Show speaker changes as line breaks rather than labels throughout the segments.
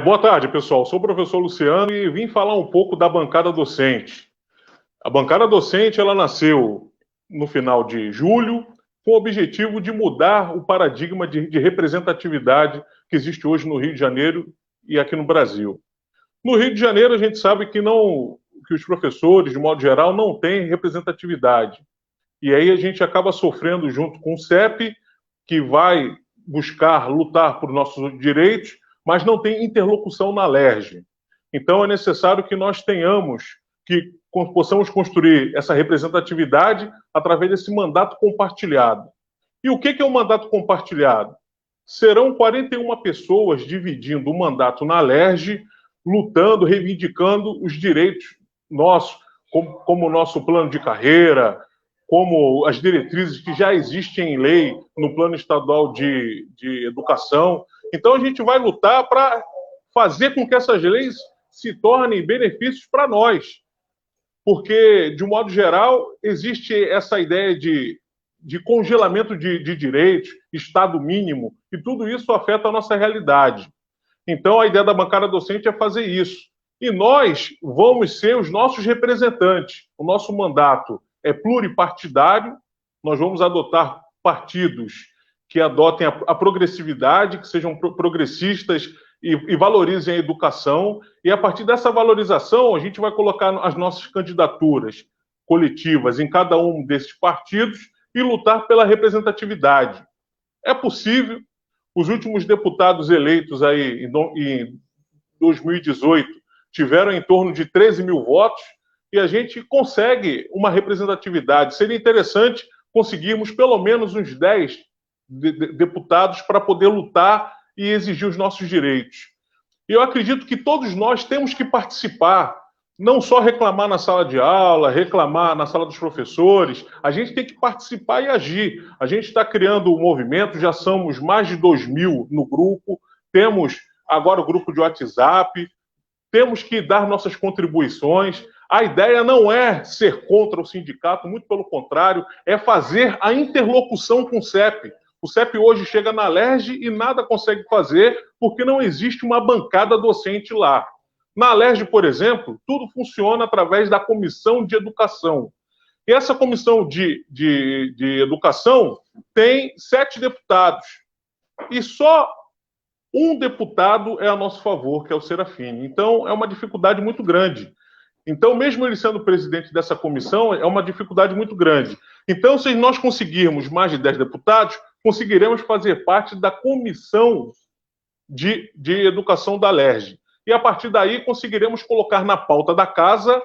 Boa tarde, pessoal. Sou o professor Luciano e vim falar um pouco da bancada docente. A bancada docente ela nasceu no final de julho com o objetivo de mudar o paradigma de representatividade que existe hoje no Rio de Janeiro e aqui no Brasil. No Rio de Janeiro, a gente sabe que os professores, de modo geral, não têm representatividade. E aí a gente acaba sofrendo junto com o CEP, que vai buscar lutar por nossos direitos, mas não tem interlocução na LERJ. Então é necessário que nós que possamos construir essa representatividade através desse mandato compartilhado. E o que é o mandato compartilhado? Serão 41 pessoas dividindo o mandato na LERJ, lutando, reivindicando os direitos nossos, como o nosso plano de carreira, como as diretrizes que já existem em lei no plano estadual de educação. Então, a gente vai lutar para fazer com que essas leis se tornem benefícios para nós. Porque, de um modo geral, existe essa ideia de congelamento de direitos, Estado mínimo, e tudo isso afeta a nossa realidade. Então, a ideia da bancada docente é fazer isso. E nós vamos ser os nossos representantes. O nosso mandato é pluripartidário, nós vamos adotar partidos que adotem a progressividade, que sejam progressistas e valorizem a educação. E a partir dessa valorização, a gente vai colocar as nossas candidaturas coletivas em cada um desses partidos e lutar pela representatividade. É possível. Os últimos deputados eleitos aí em 2018 tiveram em torno de 13 mil votos e a gente consegue uma representatividade. Seria interessante conseguirmos pelo menos uns 10 deputados para poder lutar e exigir os nossos direitos. E eu acredito que todos nós temos que participar, não só reclamar na sala de aula, reclamar na sala dos professores, a gente tem que participar e agir. A gente está criando um movimento, já somos mais de 2.000 no grupo, temos agora o grupo de WhatsApp, temos que dar nossas contribuições. A ideia não é ser contra o sindicato, muito pelo contrário, é fazer a interlocução com o CEP. O CEP hoje chega na LERJ e nada consegue fazer porque não existe uma bancada docente lá. Na LERJ, por exemplo, tudo funciona através da Comissão de Educação. E essa Comissão de Educação tem 7 deputados. E só um deputado é a nosso favor, que é o Serafini. Então, é uma dificuldade muito grande. Então, mesmo ele sendo presidente dessa comissão, é uma dificuldade muito grande. Então, se nós conseguirmos mais de 10 deputados, conseguiremos fazer parte da comissão de educação da LERJ. E, a partir daí, conseguiremos colocar na pauta da casa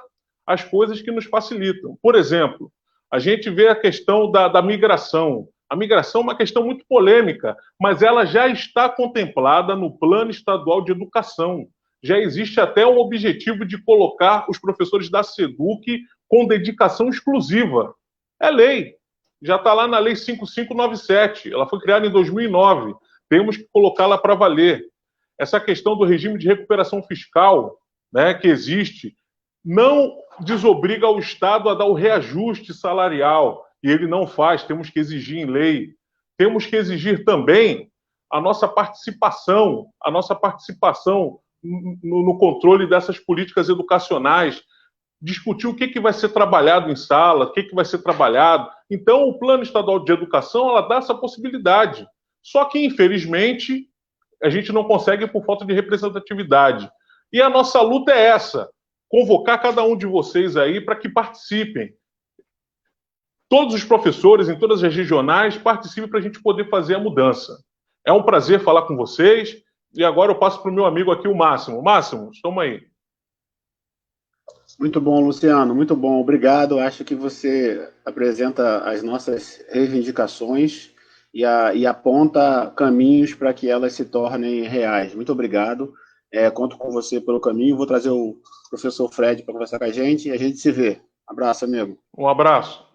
as coisas que nos facilitam. Por exemplo, a gente vê a questão da migração. A migração é uma questão muito polêmica, mas ela já está contemplada no Plano Estadual de Educação. Já existe até um objetivo de colocar os professores da SEDUC com dedicação exclusiva. É lei. Já está lá na Lei 5597. Ela foi criada em 2009. Temos que colocá-la para valer. Essa questão do regime de recuperação fiscal, né, que existe, não desobriga o Estado a dar o reajuste salarial, e ele não faz, temos que exigir em lei. Temos que exigir também a nossa participação no controle dessas políticas educacionais, discutir o que vai ser trabalhado em sala, o que vai ser trabalhado. Então, o Plano Estadual de Educação ela dá essa possibilidade. Só que, infelizmente, a gente não consegue por falta de representatividade. E a nossa luta é essa, convocar cada um de vocês aí para que participem. Todos os professores, em todas as regionais, participem para a gente poder fazer a mudança. É um prazer falar com vocês. E agora eu passo para o meu amigo aqui, o Máximo. Máximo, toma aí.
Muito bom, Luciano, muito bom, obrigado. Acho que você apresenta as nossas reivindicações e aponta caminhos para que elas se tornem reais. Muito obrigado. Conto com você pelo caminho. Vou trazer o professor Fred para conversar com a gente e a gente se vê. Abraço, amigo.
Um abraço.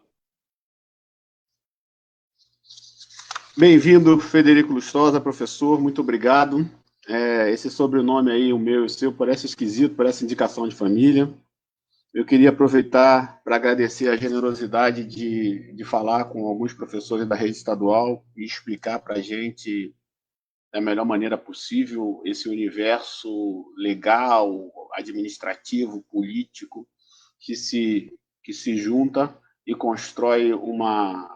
Bem-vindo, Federico Lustosa, professor, muito obrigado. Esse sobrenome aí, o meu e o seu, parece esquisito, parece indicação de família. Eu queria aproveitar para agradecer a generosidade de falar com alguns professores da rede estadual e explicar para a gente da melhor maneira possível esse universo legal, administrativo, político, que se junta e constrói uma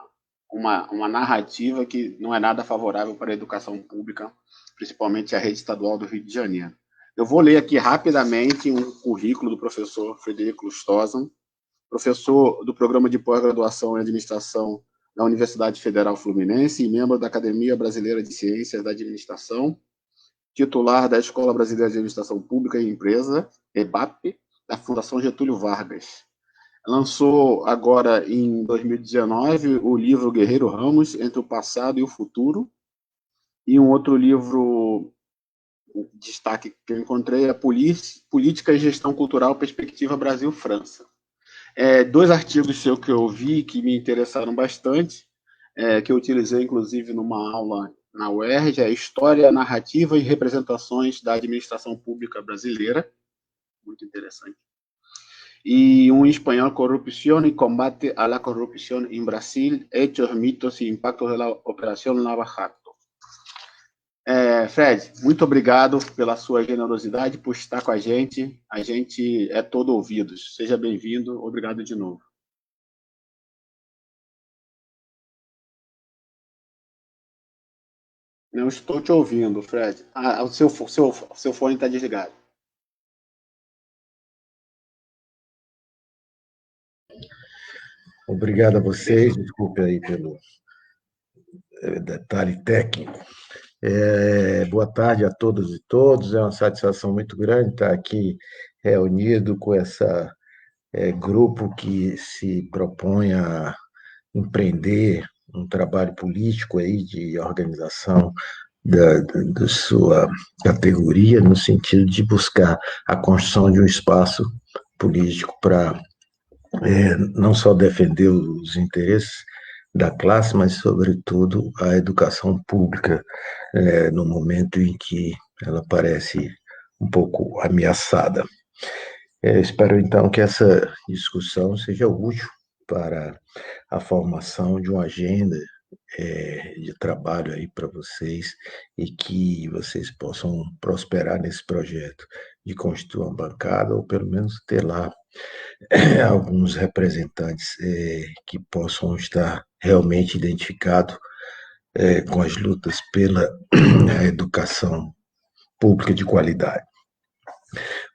narrativa que não é nada favorável para a educação pública, principalmente a rede estadual do Rio de Janeiro. Eu vou ler aqui rapidamente um currículo do professor Frederico Lustosa, professor do Programa de Pós-Graduação em Administração da Universidade Federal Fluminense e membro da Academia Brasileira de Ciências da Administração, titular da Escola Brasileira de Administração Pública e Empresa, EBAP, da Fundação Getúlio Vargas. Lançou agora, em 2019, o livro Guerreiro Ramos, Entre o Passado e o Futuro, e um outro livro, destaque que eu encontrei, é Política e Gestão Cultural, Perspectiva Brasil-França. Dois artigos seus que eu vi que me interessaram bastante, que eu utilizei, inclusive, numa aula na UERJ, é História, Narrativa e Representações da Administração Pública Brasileira, muito interessante. Y un español, Corrupción y Combate a la Corrupción en Brasil, Hechos, Mitos y Impactos de la Operación Lava Jato. Fred, muito obrigado pela sua generosidade, por estar com a gente. A gente é todo ouvidos. Seja bem-vindo. Obrigado de novo. Não estou te ouvindo, Fred. O seu fone está desligado.
Obrigado a vocês, desculpe aí pelo detalhe técnico. Boa tarde a todas e todos, é uma satisfação muito grande estar aqui reunido com esse grupo que se propõe a empreender um trabalho político aí de organização da sua categoria, no sentido de buscar a construção de um espaço político para não só defender os interesses da classe, mas, sobretudo, a educação pública, no momento em que ela parece um pouco ameaçada. Espero, então, que essa discussão seja útil para a formação de uma agenda de trabalho aí para vocês e que vocês possam prosperar nesse projeto de constituir uma bancada ou, pelo menos, ter lá alguns representantes que possam estar realmente identificados com as lutas pela educação pública de qualidade.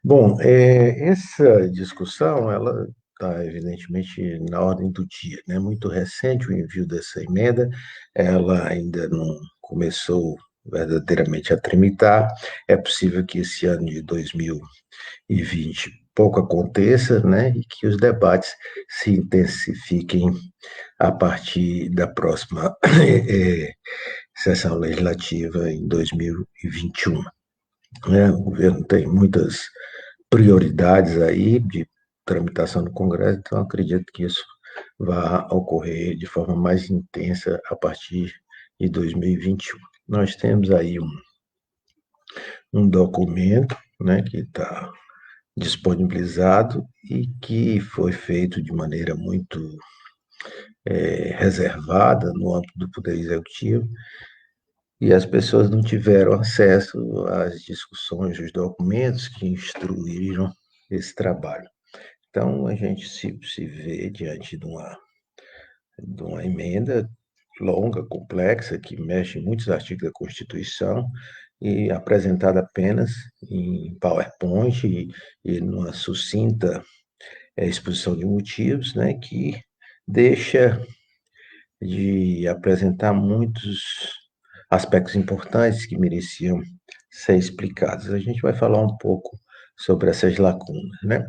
Bom, essa discussão, ela está evidentemente na ordem do dia, né? Muito recente o envio dessa emenda, ela ainda não começou verdadeiramente a tramitar, é possível que esse ano de 2020 pouco aconteça, né, e que os debates se intensifiquem a partir da próxima sessão legislativa em 2021. Né? O governo tem muitas prioridades aí de tramitação no Congresso, então acredito que isso vai ocorrer de forma mais intensa a partir de 2021. Nós temos aí um documento, né, que está disponibilizado e que foi feito de maneira muito reservada no âmbito do Poder Executivo, e as pessoas não tiveram acesso às discussões, os documentos que instruíram esse trabalho. Então, a gente se vê diante de uma emenda longa, complexa, que mexe em muitos artigos da Constituição, e apresentada apenas em PowerPoint e numa sucinta exposição de motivos, né, que deixa de apresentar muitos aspectos importantes que mereciam ser explicados. A gente vai falar um pouco sobre essas lacunas, né?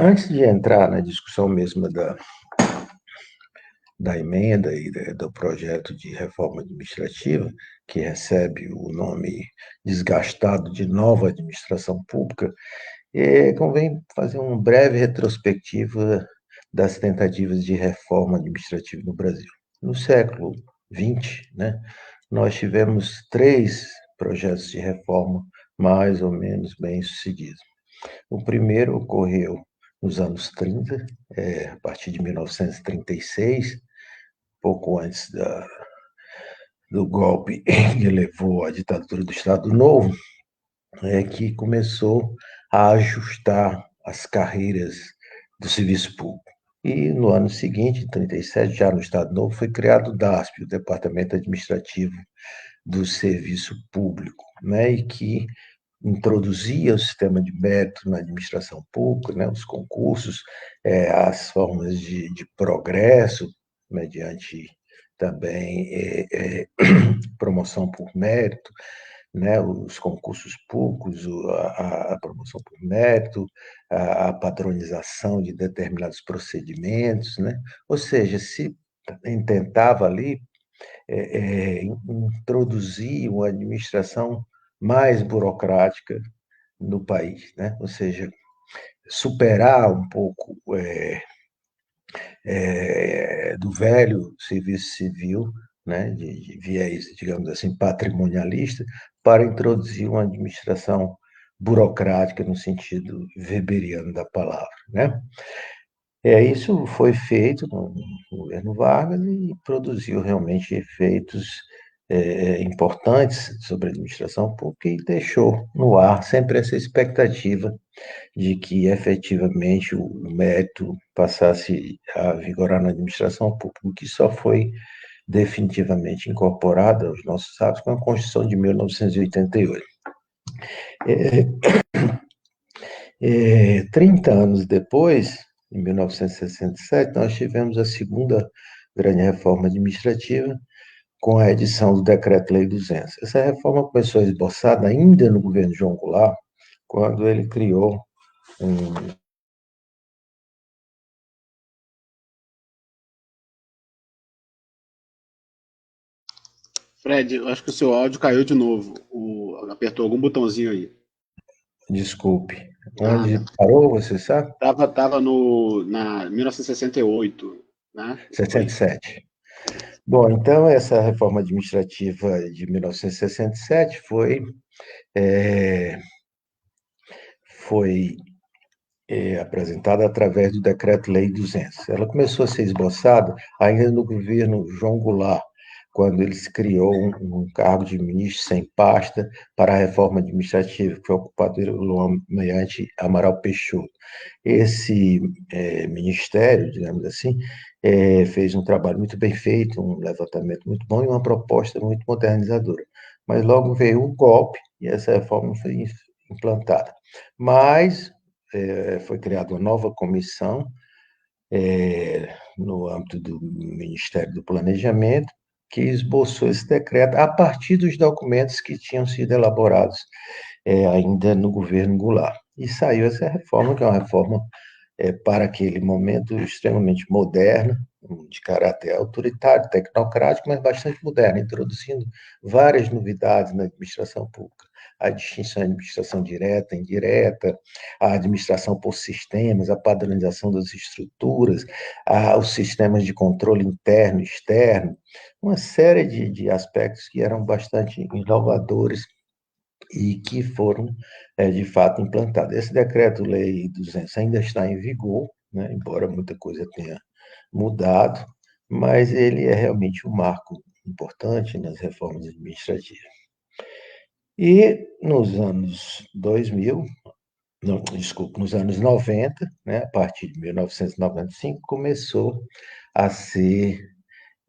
Antes de entrar na discussão mesmo da emenda e do projeto de reforma administrativa, que recebe o nome desgastado de nova administração pública, convém fazer uma breve retrospectiva das tentativas de reforma administrativa no Brasil. No século XX, né, nós tivemos 3 projetos de reforma mais ou menos bem-sucedidos. O primeiro ocorreu nos anos 30, a partir de 1936, pouco antes do golpe que levou à ditadura do Estado Novo, é que começou a ajustar as carreiras do serviço público. E no ano seguinte, em 1937, já no Estado Novo, foi criado o DASP, o Departamento Administrativo do Serviço Público, né, e que introduzia o sistema de mérito na administração pública, né, os concursos, as formas de progresso, mediante também promoção por mérito, né, os concursos públicos, a promoção por mérito, a padronização de determinados procedimentos, né? Ou seja, se tentava ali introduzir uma administração mais burocrática no país, né? Ou seja, superar um pouco do velho serviço civil, né, de viés, digamos assim, patrimonialista, para introduzir uma administração burocrática no sentido weberiano da palavra, né? Isso foi feito no governo Vargas e produziu realmente efeitos importantes sobre a administração pública e deixou no ar sempre essa expectativa de que efetivamente o mérito passasse a vigorar na administração pública, o que só foi definitivamente incorporado aos nossos hábitos com a Constituição de 1988. 30 anos depois, em 1967, nós tivemos a segunda grande reforma administrativa, com a edição do Decreto-Lei 200. Essa reforma começou a esboçada ainda no governo João Goulart, quando ele criou um.
Fred, eu acho que o seu áudio caiu de novo. Apertou algum botãozinho aí.
Desculpe. Onde
Nada.
parou, você sabe?
Tava na 1968, né? Foi isso.
67. Bom, então, essa reforma administrativa de 1967 foi apresentada através do Decreto-Lei 200. Ela começou a ser esboçada ainda no governo João Goulart, quando ele se criou um cargo de ministro sem pasta para a reforma administrativa, que foi ocupado pelo almirante Amaral Peixoto. Esse ministério, digamos assim, fez um trabalho muito bem feito, um levantamento muito bom e uma proposta muito modernizadora. Mas logo veio o golpe e essa reforma foi implantada. Mas foi criada uma nova comissão no âmbito do Ministério do Planejamento, que esboçou esse decreto a partir dos documentos que tinham sido elaborados ainda no governo Goulart. E saiu essa reforma, que é uma reforma para aquele momento extremamente moderna, de caráter autoritário, tecnocrático, mas bastante moderna, introduzindo várias novidades na administração pública. A distinção entre administração direta, indireta, a administração por sistemas, a padronização das estruturas, os sistemas de controle interno e externo, uma série de aspectos que eram bastante inovadores e que foram, de fato, implantados. Esse decreto-lei 200 ainda está em vigor, né, embora muita coisa tenha mudado, mas ele é realmente um marco importante nas reformas administrativas. E nos anos 2000, não, desculpa, nos anos 90, né, a partir de 1995, começou a ser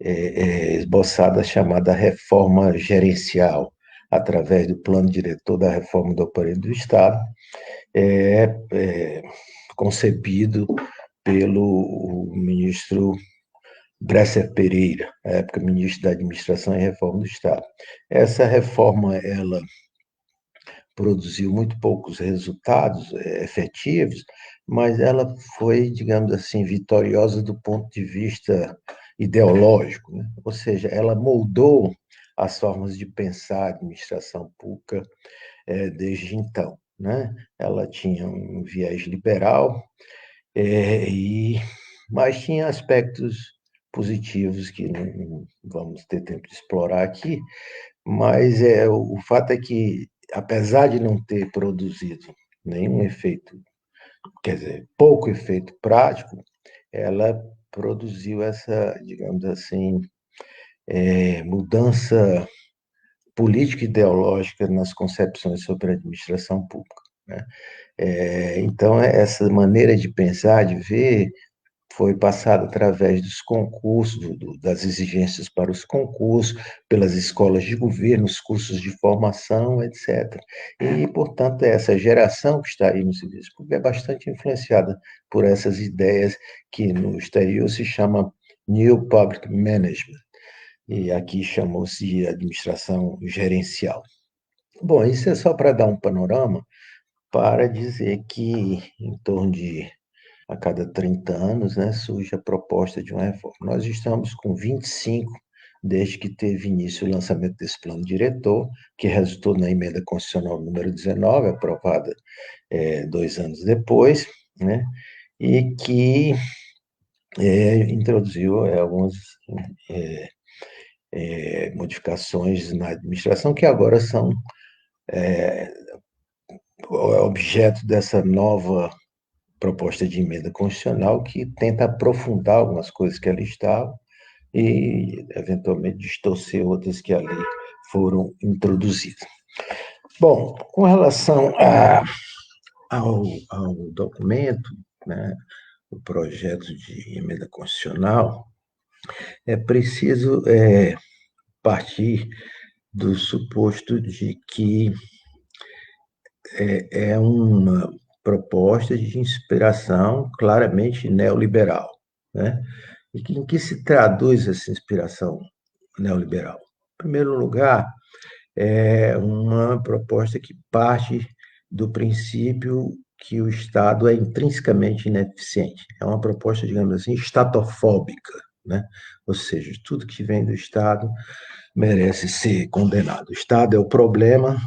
esboçada a chamada reforma gerencial, através do plano diretor da reforma do aparelho do Estado, concebido pelo ministro Bresser Pereira, à época ministro da Administração e Reforma do Estado. Essa reforma, ela produziu muito poucos resultados efetivos, mas ela foi, digamos assim, vitoriosa do ponto de vista ideológico, né? Ou seja, ela moldou as formas de pensar a administração pública desde então, né? Ela tinha um viés liberal, mas tinha aspectos positivos que não vamos ter tempo de explorar aqui, mas o fato é que, apesar de não ter produzido nenhum efeito, quer dizer, pouco efeito prático, ela produziu essa, digamos assim, mudança política ideológica nas concepções sobre a administração pública, né? Então, essa maneira de pensar, de ver, foi passada através dos concursos, das exigências para os concursos, pelas escolas de governo, os cursos de formação, etc. E, portanto, essa geração que está aí no serviço público é bastante influenciada por essas ideias que no exterior se chama New Public Management, e aqui chamou-se de administração gerencial. Bom, isso é só para dar um panorama, para dizer que em torno de a cada 30 anos, né, surge a proposta de uma reforma. Nós estamos com 25 desde que teve início o lançamento desse plano diretor, que resultou na emenda constitucional número 19, aprovada 2 anos depois, né, e que introduziu algumas modificações na administração que agora são objeto dessa nova proposta de emenda constitucional que tenta aprofundar algumas coisas que ali estavam e, eventualmente, distorcer outras que ali foram introduzidas. Bom, com relação ao documento, né, o projeto de emenda constitucional, é preciso partir do suposto de que é uma proposta de inspiração claramente neoliberal, né? E em que se traduz essa inspiração neoliberal? Em primeiro lugar, é uma proposta que parte do princípio que o Estado é intrinsecamente ineficiente. É uma proposta, digamos assim, estatofóbica, né? Ou seja, tudo que vem do Estado merece ser condenado. O Estado é o problema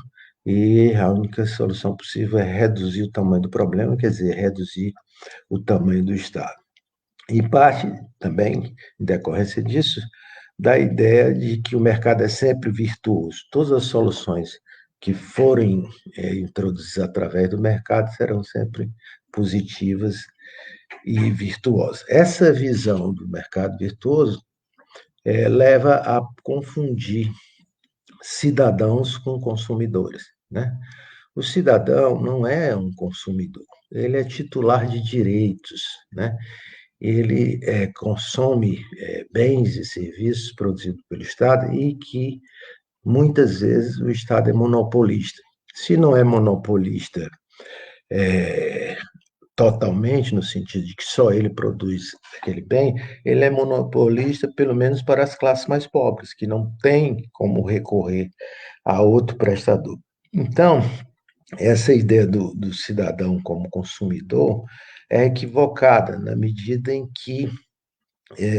e a única solução possível é reduzir o tamanho do problema, quer dizer, reduzir o tamanho do Estado. E parte também, em decorrência disso, da ideia de que o mercado é sempre virtuoso. Todas as soluções que forem introduzidas através do mercado serão sempre positivas e virtuosas. Essa visão do mercado virtuoso leva a confundir cidadãos com consumidores, né? O cidadão não é um consumidor, ele é titular de direitos, né? Ele consome bens e serviços produzidos pelo Estado e que muitas vezes o Estado é monopolista. Se não é monopolista totalmente, no sentido de que só ele produz aquele bem, ele é monopolista pelo menos para as classes mais pobres, que não têm como recorrer a outro prestador. Então, essa ideia do cidadão como consumidor é equivocada, na medida em que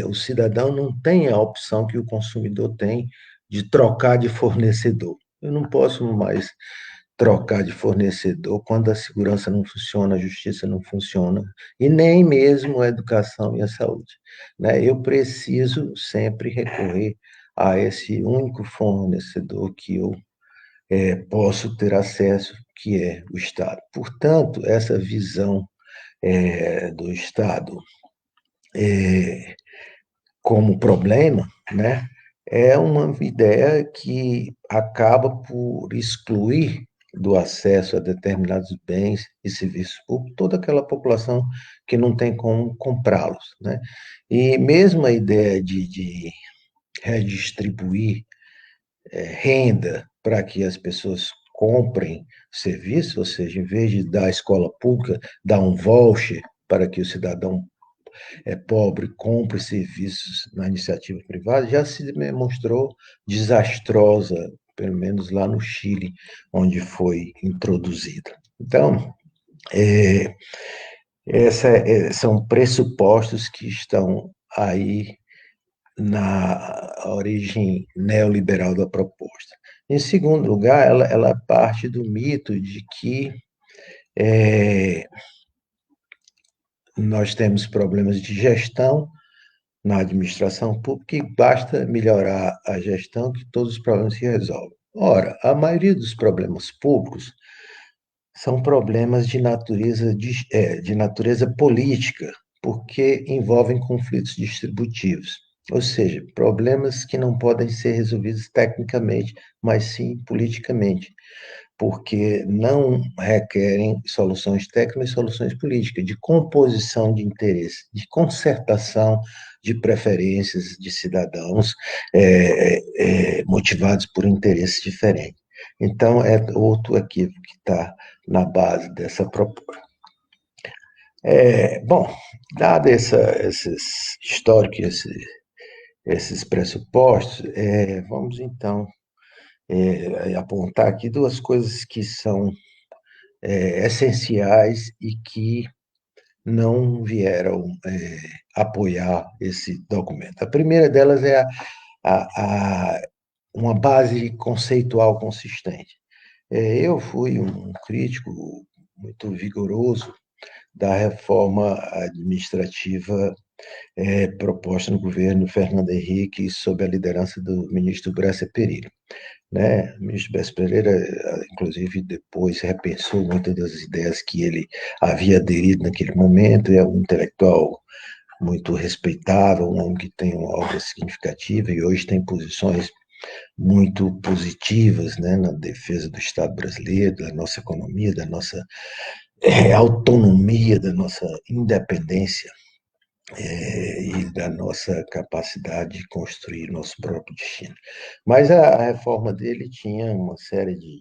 o cidadão não tem a opção que o consumidor tem de trocar de fornecedor. Eu não posso mais trocar de fornecedor quando a segurança não funciona, a justiça não funciona, e nem mesmo a educação e a saúde, né? Eu preciso sempre recorrer a esse único fornecedor que eu posso ter acesso, que é o Estado. Portanto, essa visão do Estado como problema, né, é uma ideia que acaba por excluir do acesso a determinados bens e serviços públicos toda aquela população que não tem como comprá-los, né? E mesmo a ideia de redistribuir renda para que as pessoas comprem serviços, ou seja, em vez de dar à escola pública, dar um voucher para que o cidadão pobre compre serviços na iniciativa privada, já se demonstrou desastrosa, pelo menos lá no Chile, onde foi introduzida. Então, são pressupostos que estão aí na origem neoliberal da proposta. Em segundo lugar, ela parte do mito de que nós temos problemas de gestão na administração pública e basta melhorar a gestão que todos os problemas se resolvem. Ora, a maioria dos problemas públicos são problemas de natureza política, porque envolvem conflitos distributivos. ou seja, problemas que não podem ser resolvidos tecnicamente, mas sim politicamente, porque não requerem soluções técnicas e soluções políticas, de composição de interesse, de concertação de preferências de cidadãos motivados por interesses diferentes. Então, é outro equívoco que está na base dessa proposta. Bom, dado esses históricos, esses pressupostos, vamos então apontar aqui duas coisas que são essenciais e que não vieram apoiar esse documento. A primeira delas é uma base conceitual consistente. Eu fui um crítico muito vigoroso da reforma administrativa proposta no governo Fernando Henrique sob a liderança do ministro Bresser Perillo. Né? O ministro Bresser Pereira, inclusive, depois repensou muitas das ideias que ele havia aderido naquele momento, é um intelectual muito respeitável, um homem que tem uma obra significativa e hoje tem posições muito positivas, né, na defesa do Estado brasileiro, da nossa economia, da nossa autonomia, da nossa independência e da nossa capacidade de construir nosso próprio destino. Mas a reforma dele tinha uma série de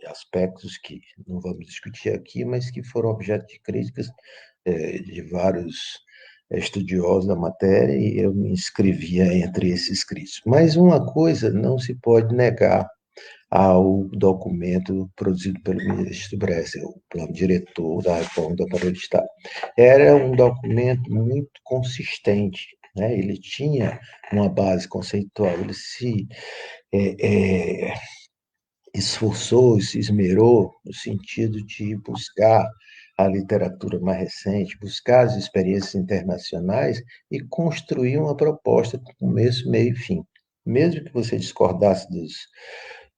aspectos que não vamos discutir aqui, mas que foram objeto de críticas de vários estudiosos da matéria, e eu me inscrevia entre esses críticos. Mas uma coisa não se pode negar ao documento produzido pelo ministro Bresser, o plano diretor da reforma do aparelho de Estado. Era um documento muito consistente, né? Ele tinha uma base conceitual, ele se esforçou, se esmerou no sentido de buscar a literatura mais recente, buscar as experiências internacionais e construir uma proposta com começo, meio e fim. Mesmo que você discordasse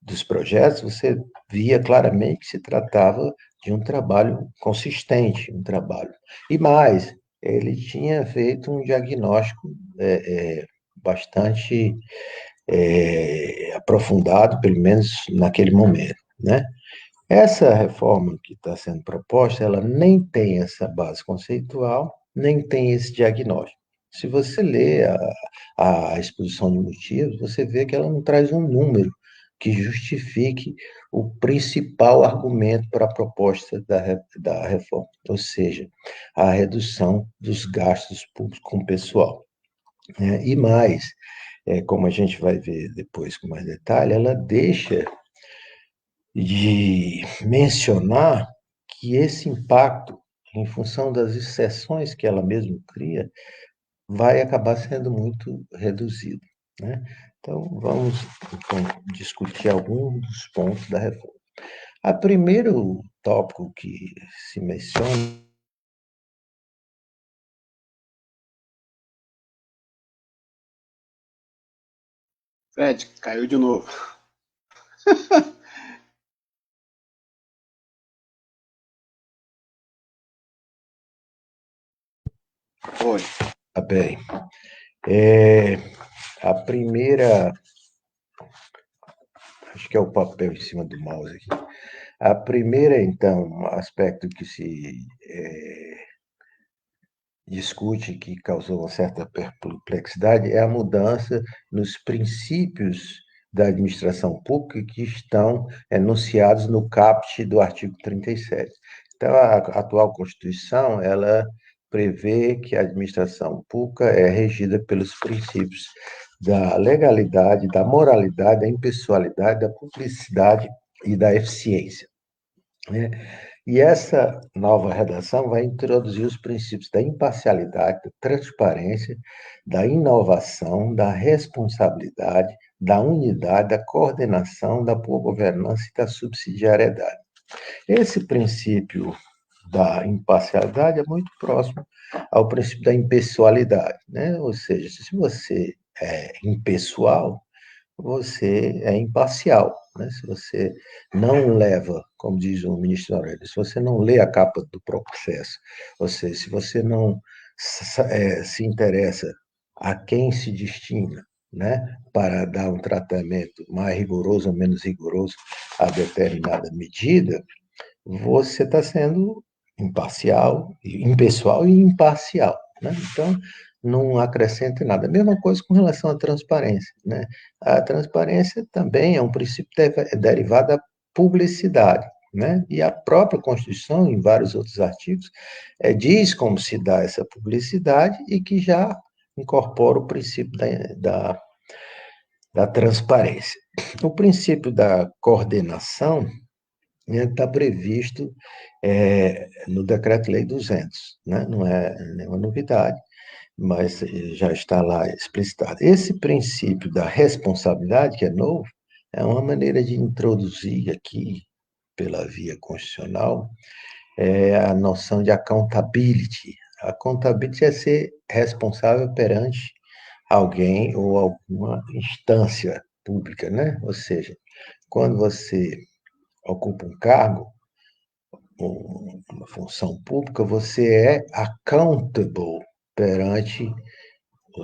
dos projetos, você via claramente que se tratava de um trabalho consistente, um trabalho. E mais, ele tinha feito um diagnóstico bastante aprofundado, pelo menos naquele momento, né? Essa reforma que está sendo proposta, ela nem tem essa base conceitual, nem tem esse diagnóstico. Se você lê a exposição de motivos, você vê que ela não traz um número que justifique o principal argumento para a proposta da reforma, ou seja, a redução dos gastos públicos com o pessoal. E mais, como a gente vai ver depois com mais detalhe, ela deixa de mencionar que esse impacto, em função das exceções que ela mesma cria, vai acabar sendo muito reduzido, né? Então, vamos então, discutir alguns dos pontos da reforma. O primeiro tópico que se menciona.
Fred, caiu de novo. Oi.
Tá bem. A primeira. Acho que é o papel em cima do mouse aqui. A primeira, então, aspecto que se discute, que causou uma certa perplexidade, é a mudança nos princípios da administração pública que estão enunciados no caput do artigo 37. Então, a atual Constituição, ela prevê que a administração pública é regida pelos princípios da legalidade, da moralidade, da impessoalidade, da publicidade e da eficiência, né? E essa nova redação vai introduzir os princípios da imparcialidade, da transparência, da inovação, da responsabilidade, da unidade, da coordenação, da boa governança e da subsidiariedade. Esse princípio da imparcialidade é muito próximo ao princípio da impessoalidade, né? Ou seja, se você é impessoal, você é imparcial, né? Se você não leva, como diz o ministro Aurélio, se você não lê a capa do processo, ou seja, se você não se interessa a quem se destina, né, para dar um tratamento mais rigoroso ou menos rigoroso a determinada medida, você está sendo imparcial, impessoal e imparcial, né? Então, não acrescenta nada. A mesma coisa com relação à transparência, né? A transparência também é um princípio derivado da publicidade, né? E a própria Constituição, em vários outros artigos, diz como se dá essa publicidade e que já incorpora o princípio da transparência. O princípio da coordenação está previsto no Decreto-Lei 200, né? Não é nenhuma novidade, mas já está lá explicitado. Esse princípio da responsabilidade, que é novo, é uma maneira de introduzir aqui, pela via constitucional, a noção de accountability. Accountability é ser responsável perante alguém ou alguma instância pública, né? Ou seja, quando você ocupa um cargo, uma função pública, você é accountable perante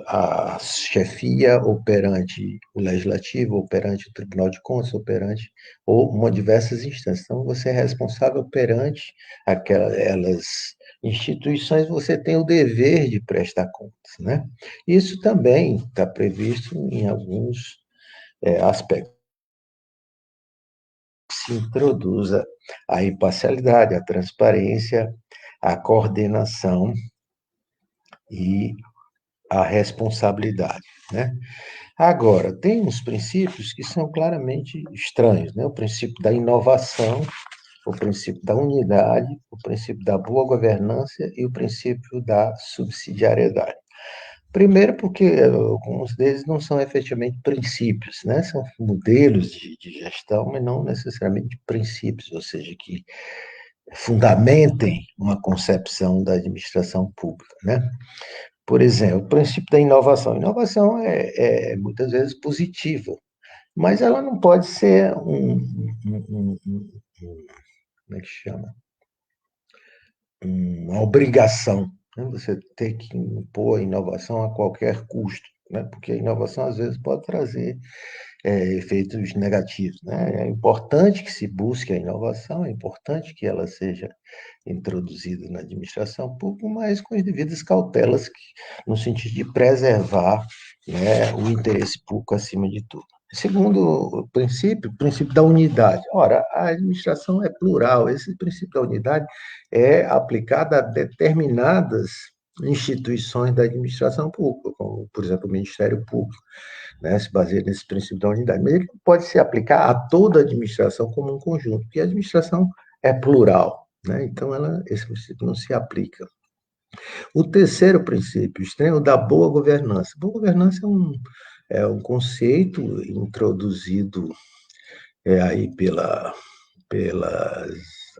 a chefia, ou perante o legislativo, ou perante o Tribunal de Contas, ou perante ou uma diversas instâncias. Então, você é responsável perante aquelas instituições, você tem o dever de prestar contas, né? Isso também está previsto em alguns aspectos. Se introduza a imparcialidade, a transparência, a coordenação e a responsabilidade, né? Agora, tem uns princípios que são claramente estranhos, né? O princípio da inovação, o princípio da unidade, o princípio da boa governança e o princípio da subsidiariedade. Primeiro, porque alguns deles não são efetivamente princípios, né? São modelos de gestão, mas não necessariamente princípios, ou seja, que fundamentem uma concepção da administração pública, né? Por exemplo, o princípio da inovação. A inovação é muitas vezes positiva, mas ela não pode ser como é que chama? Uma obrigação, né? Você ter que impor a inovação a qualquer custo, né? Porque a inovação, às vezes, pode trazer efeitos negativos, né? É importante que se busque a inovação, é importante que ela seja introduzida na administração pública, mas com as devidas cautelas, no sentido de preservar, né, o interesse público acima de tudo. Segundo o princípio da unidade. Ora, a administração é plural, esse princípio da unidade é aplicado a determinadas instituições da administração pública, como, por exemplo, o Ministério Público, né, se baseia nesse princípio da unidade, mas ele pode se aplicar a toda a administração como um conjunto, porque a administração é plural, né? Então, esse princípio não se aplica. O terceiro princípio, extremo, da boa governança. Boa governança é um conceito introduzido aí pelas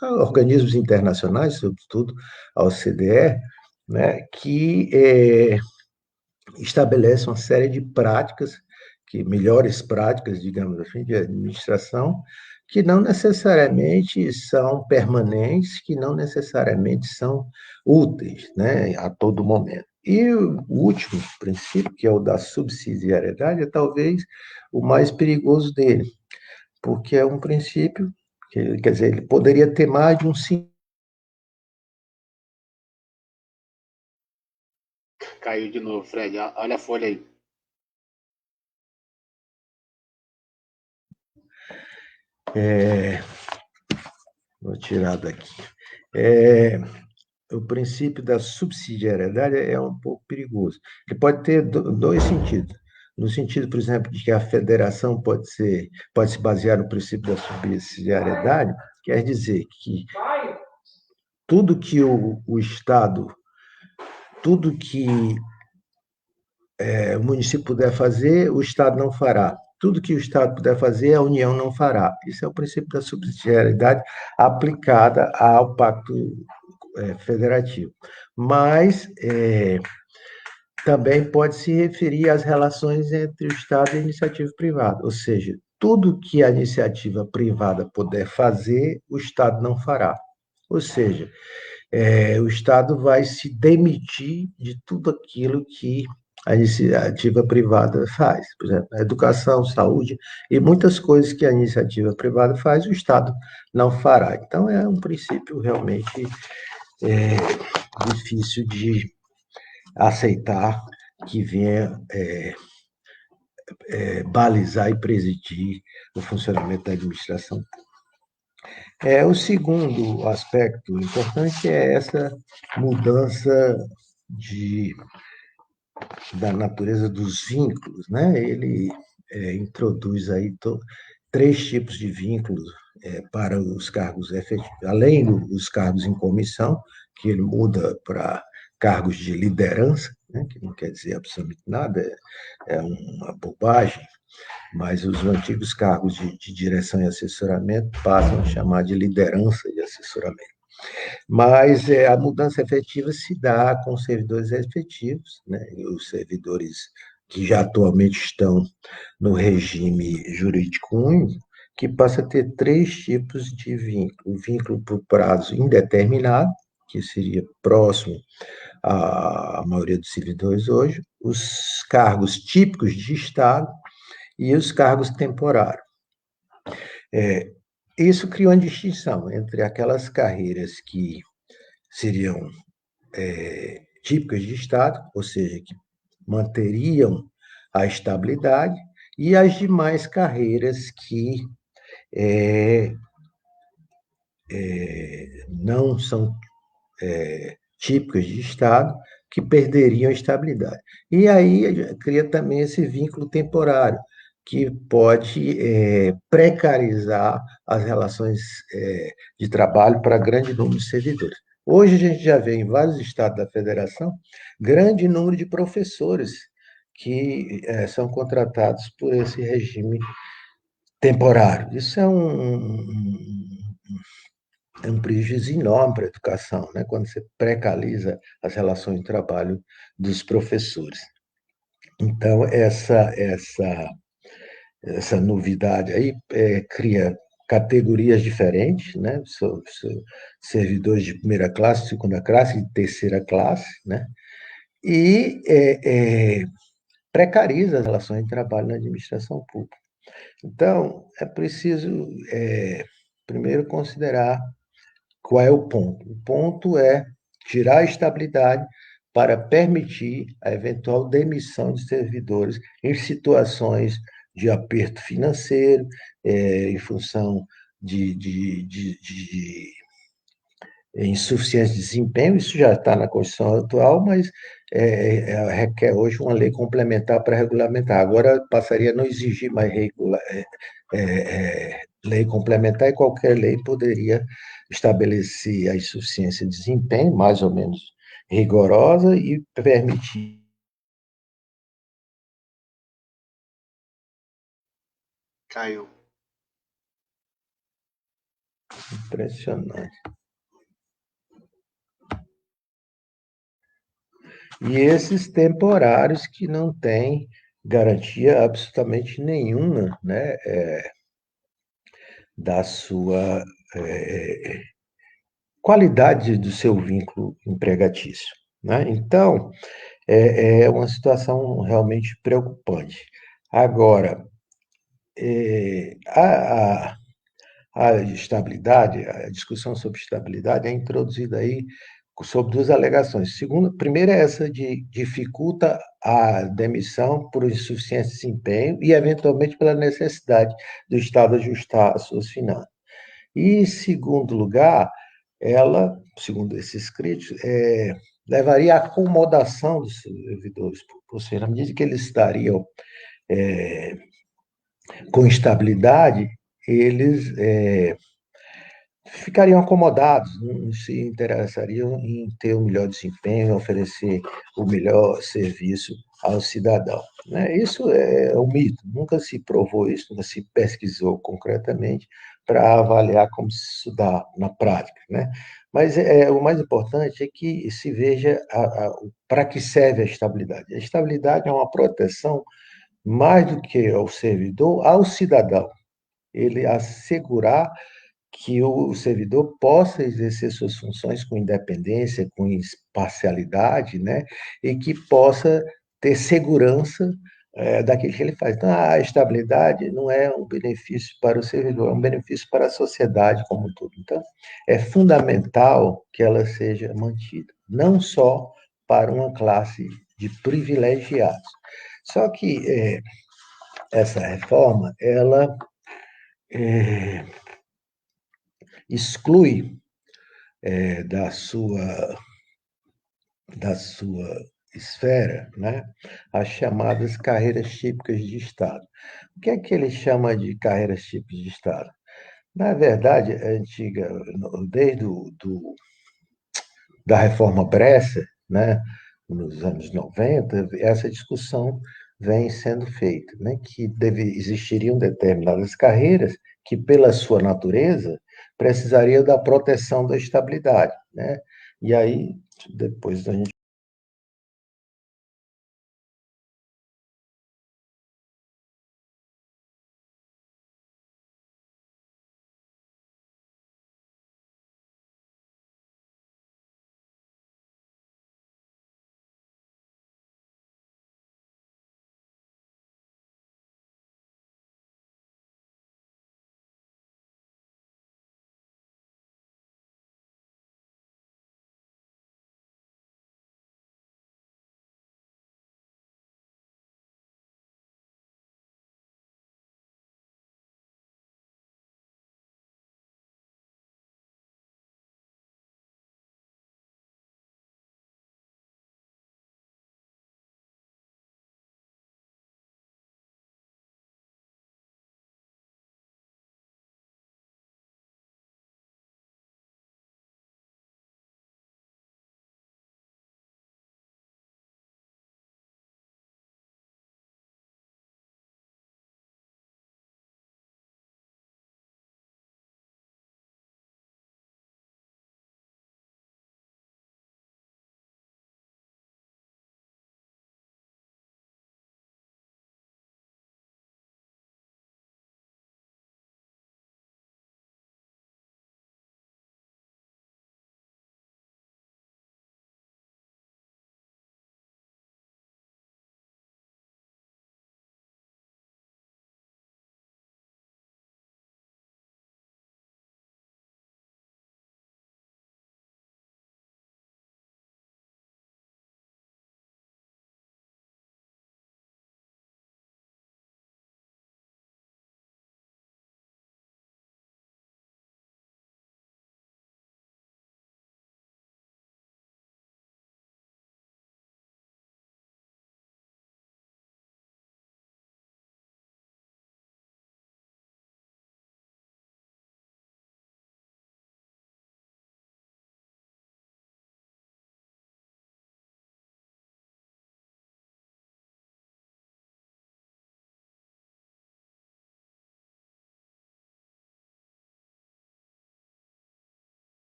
organismos internacionais, sobretudo a OCDE, né, que estabelece uma série de práticas, melhores práticas, digamos assim, de administração, que não necessariamente são permanentes, que não necessariamente são úteis, né, a todo momento. E o último princípio, que é o da subsidiariedade, é talvez o mais perigoso dele, porque é um princípio que, quer dizer, ele poderia ter mais de um sentido.
Caiu de novo, Fred. Olha a folha aí.
Vou tirar daqui. O princípio da subsidiariedade é um pouco perigoso. Ele pode ter dois sentidos. No sentido, por exemplo, de que a federação pode se basear no princípio da subsidiariedade, quer dizer que tudo que o Estado, tudo que o município puder fazer, o Estado não fará. Tudo que o Estado puder fazer, a União não fará. Isso é o princípio da subsidiariedade aplicada ao Pacto Federativo. Mas também pode se referir às relações entre o Estado e a iniciativa privada, ou seja, tudo que a iniciativa privada puder fazer, o Estado não fará. Ou seja, o Estado vai se demitir de tudo aquilo que a iniciativa privada faz. Por exemplo, a educação, saúde e muitas coisas que a iniciativa privada faz, o Estado não fará. Então, é um princípio realmente difícil de aceitar que venha balizar e presidir o funcionamento da administração. O segundo aspecto importante é essa mudança da natureza dos vínculos, né? Ele introduz aí três tipos de vínculos para os cargos efetivos, além dos cargos em comissão, que ele muda para cargos de liderança, né? Que não quer dizer absolutamente nada, é uma bobagem, mas os antigos cargos de direção e assessoramento passam a chamar de liderança e assessoramento. Mas a mudança efetiva se dá com os servidores efetivos, né? Os servidores que já atualmente estão no regime jurídico único, que passa a ter três tipos de vínculo. O vínculo por prazo indeterminado, que seria próximo à maioria dos servidores hoje, os cargos típicos de Estado e os cargos temporários. Isso criou uma distinção entre aquelas carreiras que seriam típicas de Estado, ou seja, que manteriam a estabilidade, e as demais carreiras que não são típicas de Estado, que perderiam a estabilidade. E aí cria também esse vínculo temporário, que pode precarizar as relações de trabalho para grande número de servidores. Hoje a gente já vê em vários estados da federação grande número de professores que são contratados por esse regime temporário. Isso é um prejuízo enorme para a educação, né? Quando você precariza as relações de trabalho dos professores. Então, essa novidade aí cria categorias diferentes, né? Servidores de primeira classe, segunda classe e terceira classe, né? E precariza as relações de trabalho na administração pública. Então, é preciso, primeiro, considerar qual é o ponto. O ponto é tirar a estabilidade para permitir a eventual demissão de servidores em situações de aperto financeiro, em função de insuficiência de desempenho. Isso já está na Constituição atual, mas requer hoje uma lei complementar para regulamentar. Agora passaria a não exigir mais lei complementar, e qualquer lei poderia estabelecer a insuficiência de desempenho, mais ou menos rigorosa, e permitir.
Caiu.
Impressionante. E esses temporários que não têm garantia absolutamente nenhuma, né, da sua qualidade do seu vínculo empregatício, né? Então, é uma situação realmente preocupante. Agora, a estabilidade, a discussão sobre estabilidade é introduzida aí sob duas alegações. Segunda, primeira é essa de dificulta a demissão por insuficiência de desempenho e, eventualmente, pela necessidade do Estado ajustar as suas finanças. E, em segundo lugar, ela, segundo esses críticos, levaria à acomodação dos servidores, ou seja, na medida que eles estariam com estabilidade, eles ficariam acomodados, não se interessariam em ter o melhor desempenho, oferecer o melhor serviço ao cidadão, né? Isso é um mito, nunca se provou isso, nunca se pesquisou concretamente para avaliar como se dá na prática, né? Mas o mais importante é que se veja para que serve a estabilidade. A estabilidade é uma proteção, mais do que ao servidor, ao cidadão. Ele assegurar que o servidor possa exercer suas funções com independência, com imparcialidade, né? E que possa ter segurança daquilo que ele faz. Então, a estabilidade não é um benefício para o servidor, é um benefício para a sociedade como um todo. Então, é fundamental que ela seja mantida, não só para uma classe de privilegiados. Só que essa reforma, ela exclui da sua esfera, né, as chamadas carreiras típicas de Estado. O que é que ele chama de carreiras típicas de Estado? Na verdade, a antiga, desde da reforma Bresser, né, nos anos 90, essa discussão vem sendo feita, né, que existiriam determinadas carreiras que, pela sua natureza, precisariam da proteção da estabilidade, né? E aí, depois a gente